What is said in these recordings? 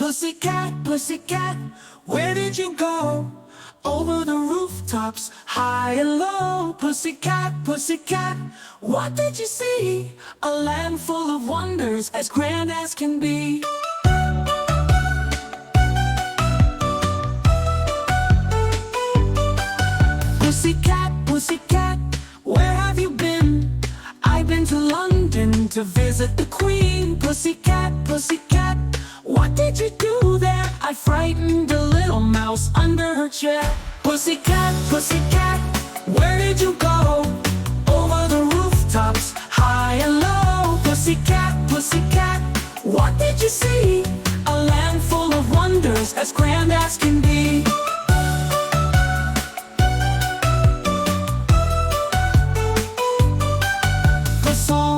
Pussycat, pussycat, where did you go? Over the rooftops, high and low. Pussycat, pussycat, what did you see? A land full of wonders, as grand as can be. Pussycat, pussycat, where have you been? I've been to London to visit the Queen. Pussycat, pussycat, what did you do there? I frightened a little mouse under her chair. Pussycat, pussycat, where did you go? Over the rooftops, high and low. Pussycat, pussycat, what did you see? A land full of wonders, as grand as can be.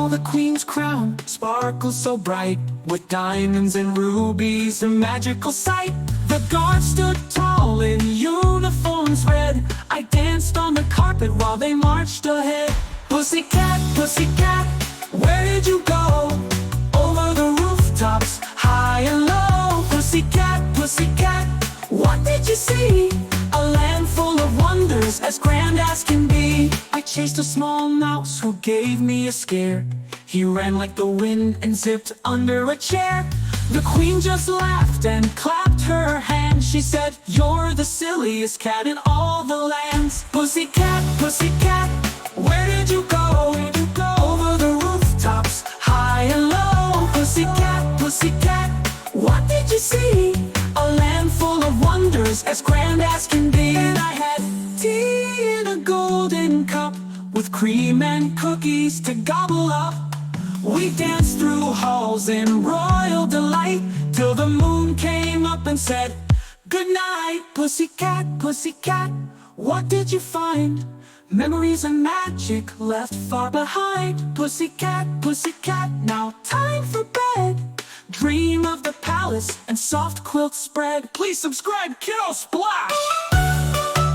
The Queen's crown sparkles so bright, with diamonds and rubies, a magical sight. The guards stood tall in uniforms red. I danced on the carpet while they marched ahead. Pussycat, pussycat, where did you go? Over the rooftops, high and low. Pussycat, pussycat, what did you see? A land full of wonders, as grand as can be. I chased a small mouse who gave me a scare. He ran like the wind and zipped under a chair. The Queen just laughed and clapped her hands. She said, "You're the silliest cat in all the lands." Pussycat, pussycat, where did you go? Over the rooftops, high and low. Pussycat, pussycat, what did you see? A land full of wonders, as grand as can be. And I had tea in a golden cup, with cream and cookies to gobble up. We danced through halls in royal delight, till the moon came up and said, "Good night." Pussycat, pussycat, what did you find? Memories and magic left far behind. Pussycat, pussycat, now time for bed. Dream of the palace and soft quilt spread. Please subscribe, Kiddo Splash!